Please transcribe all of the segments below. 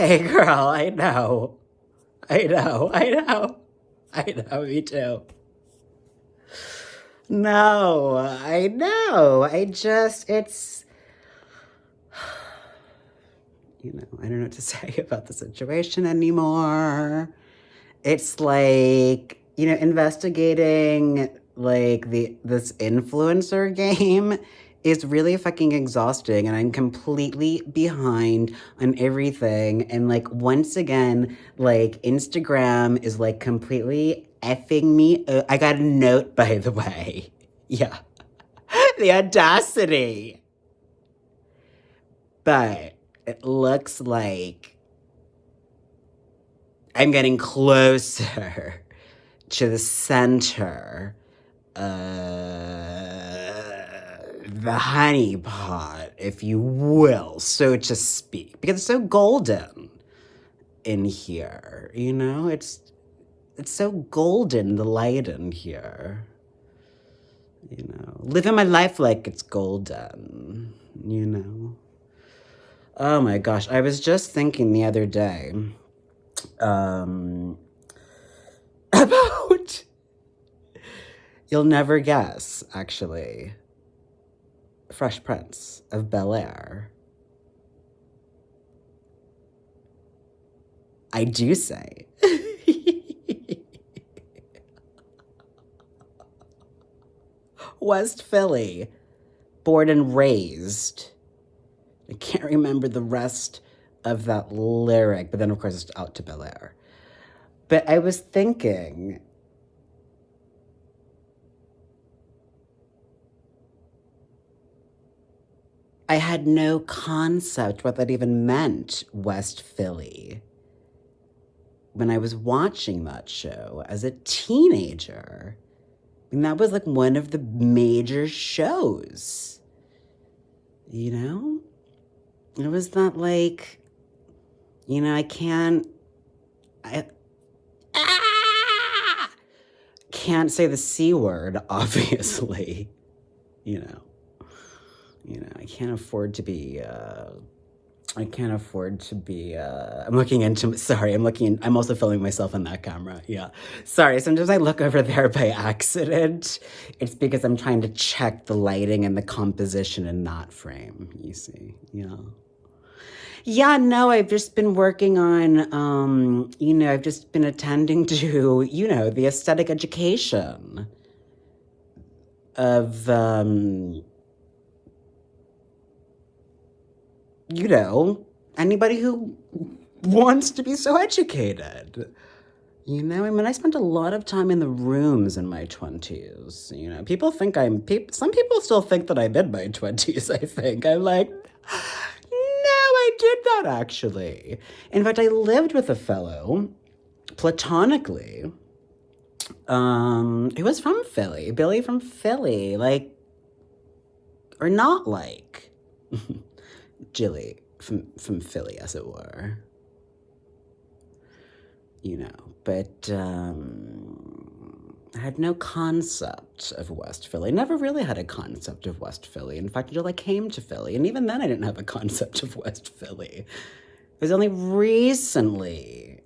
Hey, girl, I know. I know. I know. I know, me too. No, I know. I don't know what to say about the situation anymore. It's like, investigating like this influencer game is really fucking exhausting, and I'm completely behind on everything. And like once again, like Instagram is like completely effing me. I got a note, by the way. Yeah. The audacity. But it looks like I'm getting closer to the center, uh, the honey pot, if you will, so to speak, because it's so golden in here. It's so golden, the light in here. Living my life like it's golden. Oh my gosh, I was just thinking the other day, about, you'll never guess, actually, Fresh Prince of Bel-Air. I do say. West Philly, born and raised. I can't remember the rest of that lyric, but then of course it's out to Bel-Air. But I was thinking, I had no concept what that even meant, West Philly, when I was watching that show as a teenager. And that was like one of the major shows. It was not like, I can't say the C word, obviously. I can't afford to be, I'm also filming myself on that camera. Yeah. Sorry, sometimes I look over there by accident. It's because I'm trying to check the lighting and the composition in that frame, you see. Yeah. Yeah, no, I've just been working on, I've just been attending to, the aesthetic education of, anybody who wants to be so educated. I spent a lot of time in the rooms in my 20s. Some people still think that I'm in my 20s, I think. I'm like, no, I did that actually. In fact, I lived with a fellow, platonically, who was from Philly, Billy from Philly, or not like Jilly from Philly, as it were. But I had no concept of West Philly. Never really had a concept of West Philly. In fact, until I came to Philly. And even then, I didn't have a concept of West Philly. It was only recently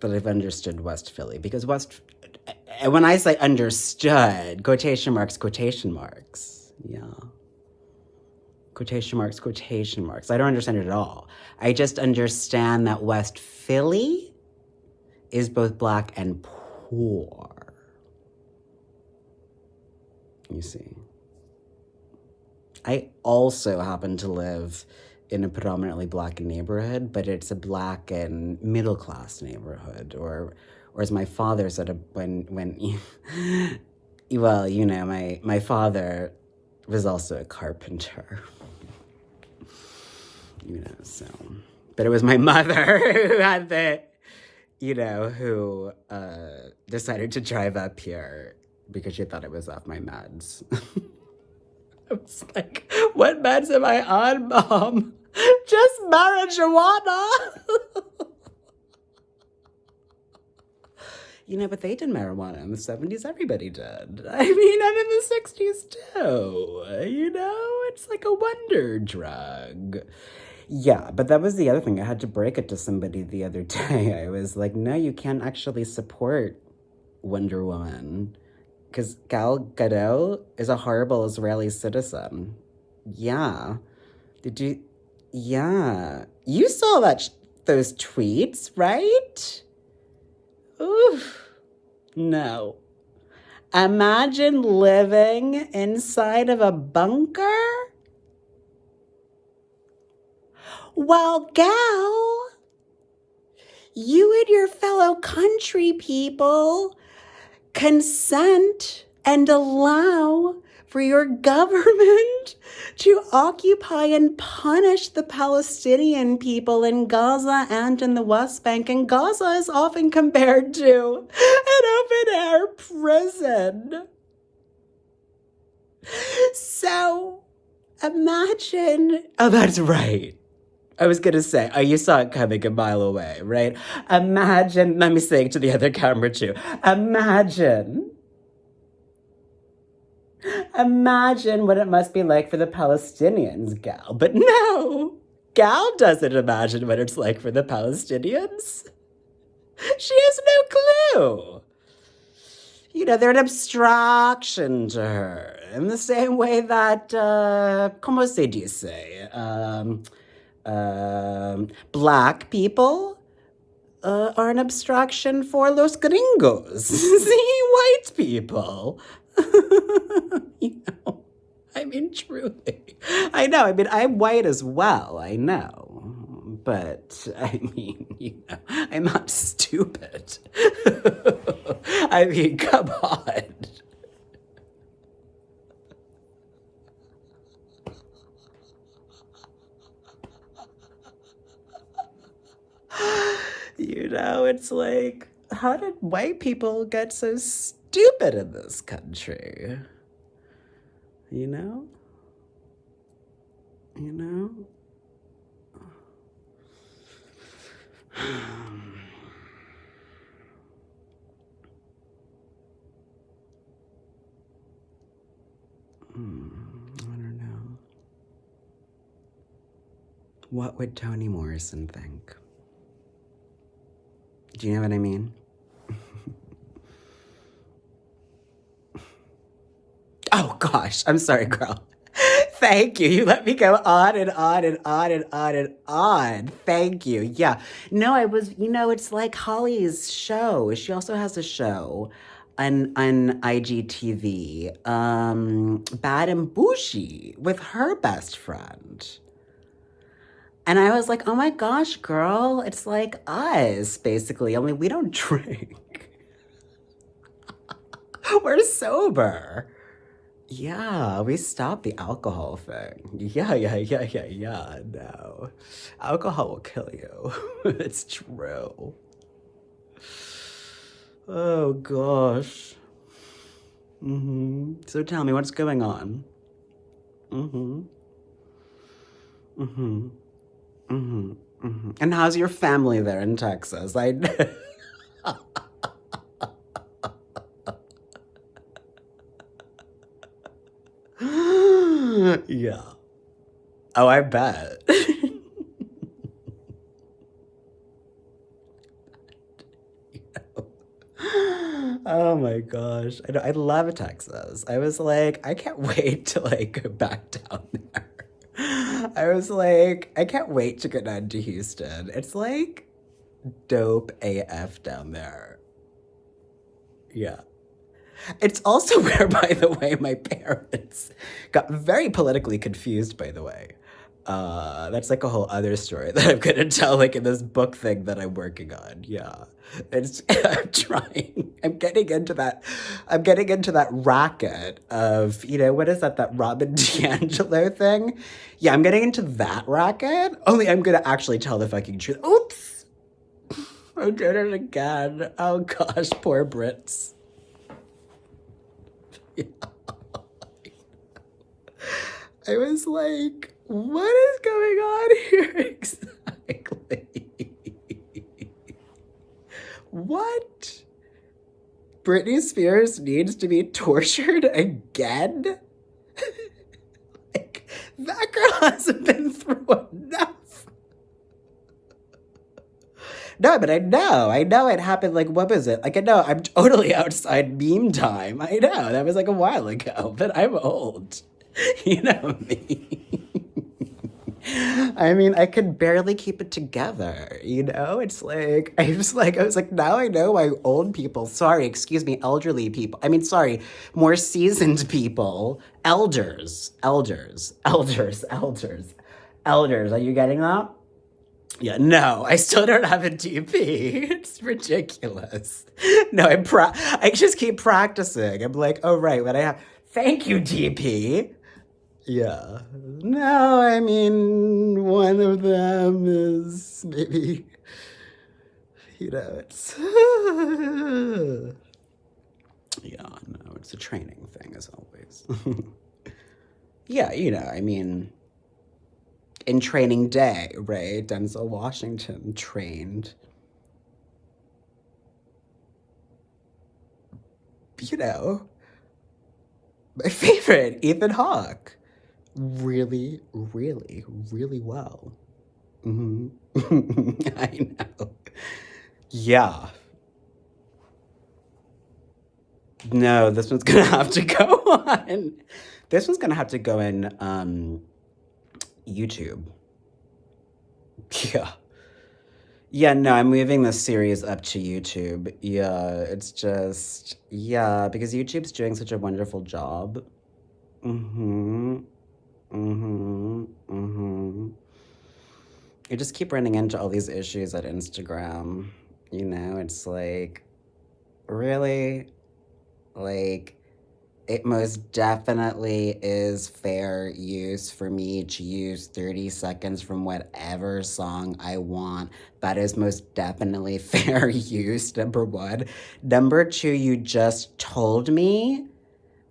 that I've understood West Philly. Because when I say understood, quotation marks. Yeah. Quotation marks. I don't understand it at all. I just understand that West Philly is both black and poor. You see. I also happen to live in a predominantly black neighborhood, but it's a black and middle class neighborhood, or as my father said when well, my father was also a carpenter. But it was my mother who had who decided to drive up here because she thought it was off my meds. I was like, what meds am I on, Mom? Just marijuana. But they did marijuana in the 70s. Everybody did. I mean, and in the 60s too. It's like a wonder drug. Yeah, but that was the other thing. I had to break it to somebody the other day. I was like, no, you can't actually support Wonder Woman because Gal Gadot is a horrible Israeli citizen. Yeah. Did you? Yeah. You saw those tweets, right? Oof. No. Imagine living inside of a bunker. Well, gal, you and your fellow country people consent and allow for your government to occupy and punish the Palestinian people in Gaza and in the West Bank. And Gaza is often compared to an open-air prison. So imagine, oh, that's right. I was going to say, oh, you saw it coming a mile away, right? Imagine, let me say it to the other camera too. Imagine what it must be like for the Palestinians, Gal. But no, Gal doesn't imagine what it's like for the Palestinians. She has no clue. You know, they're an abstraction to her. In the same way that, como se dice? Black people are an abstraction for los gringos. See, white people. You know, I mean, truly. I know. I mean, I'm white as well. I know. But, I mean, you know, I'm not stupid. I mean, come on. You know, it's like, how did white people get so stupid in this country? You know? You know? I don't know. What would Toni Morrison think? Do you know what I mean? Oh gosh, I'm sorry, girl. Thank you. You let me go on and on and on and on and on. Thank you. Yeah. No, I was, you know, it's like Holly's show. She also has a show on IGTV, Bad and Bougie, with her best friend. And I was like, oh my gosh, girl, it's like us, basically. Only we don't drink. We're sober. Yeah, we stopped the alcohol thing. Yeah. No. Alcohol will kill you. It's true. Oh, gosh. So tell me, what's going on? And how's your family there in Texas? Yeah. Oh, I bet. Oh my gosh. I love Texas. I was like, I can't wait to like go back down there. I was like, I can't wait to go down to Houston. It's like dope AF down there. Yeah. It's also where, by the way, my parents got very politically confused, by the way. That's like a whole other story that I'm gonna tell, like in this book thing that I'm working on. Yeah. It's I'm trying. I'm getting into that racket of, you know, what is that Robin DiAngelo thing? Yeah, I'm getting into that racket. Only I'm gonna actually tell the fucking truth. Oops. I did it again. Oh gosh, poor Brits. Yeah. I was like, what is going on here exactly? What? Britney Spears needs to be tortured again? Like, that girl hasn't been through enough. No, but I know it happened, like, what was it? Like, I know, I'm totally outside meme time. I know, that was like a while ago, but I'm old. You know me. I mean, I could barely keep it together, you know? It's like, I was like, now I know why old people, sorry, excuse me, elderly people, I mean, sorry, more seasoned people, elders, are you getting that? Yeah, no, I still don't have a DP. It's ridiculous. No, I just keep practicing. I'm like, oh, right, when I have, thank you, DP. Yeah. No, I mean, one of them is maybe, it's. Yeah, no, it's a training thing, as always. Yeah, I mean, in Training Day, right? Denzel Washington trained, my favorite, Ethan Hawke. Really, really, really well. Hmm. I know. Yeah. No, this one's gonna have to go on. This one's gonna have to go in YouTube. Yeah. Yeah, no, I'm moving this series up to YouTube. Yeah, it's just, yeah, because YouTube's doing such a wonderful job. Mm-hmm. Mm-hmm. Mm-hmm. You just keep running into all these issues at Instagram. It's like, really? Like, it most definitely is fair use for me to use 30 seconds from whatever song I want. That is most definitely fair use, number one. Number two, you just told me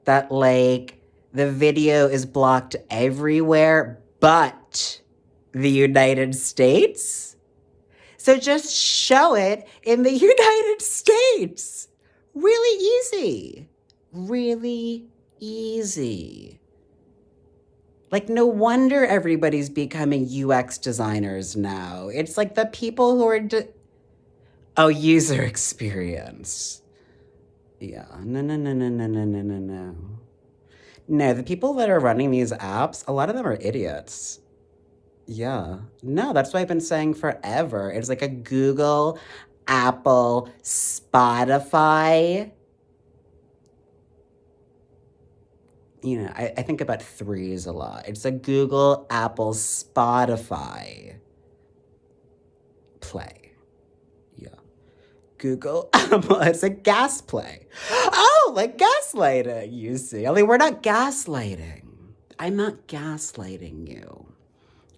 that, like, the video is blocked everywhere but the United States. So just show it in the United States. Really easy. Really easy. Like, no wonder everybody's becoming UX designers now. It's like the people who are user experience. Yeah, no, no, no, no, no, no, no, no, no. No, the people that are running these apps, a lot of them are idiots. Yeah. No, that's what I've been saying forever. It's like a Google, Apple, Spotify. I think about threes a lot. It's a Google, Apple, Spotify play. Yeah. Google, Apple, it's a gas play. Oh, like gaslighting, you see. Only we're not gaslighting. I'm not gaslighting you.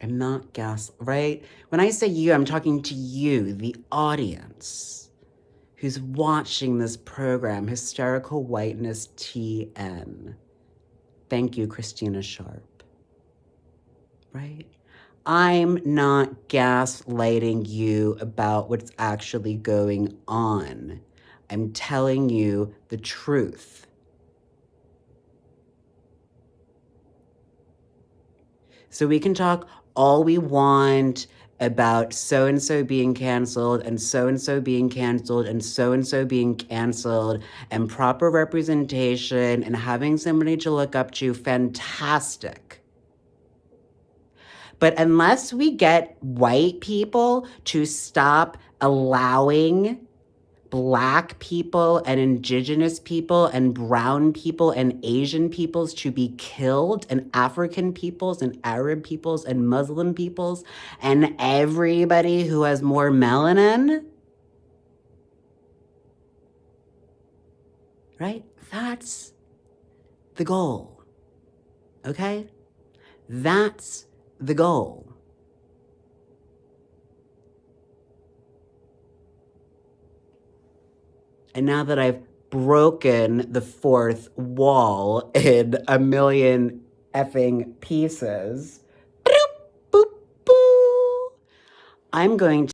I'm not right? When I say you, I'm talking to you, the audience, who's watching this program, Hysterical Whiteness TN. Thank you, Christina Sharp. Right? I'm not gaslighting you about what's actually going on. I'm telling you the truth. So we can talk all we want about so-and-so being canceled and so-and-so being canceled and so-and-so being canceled and proper representation and having somebody to look up to, fantastic. But unless we get white people to stop allowing Black people and Indigenous people and brown people and Asian peoples to be killed, and African peoples and Arab peoples and Muslim peoples and everybody who has more melanin, right? That's the goal, okay? That's the goal. And now that I've broken the fourth wall in a million effing pieces, boop, boop, boop, I'm going to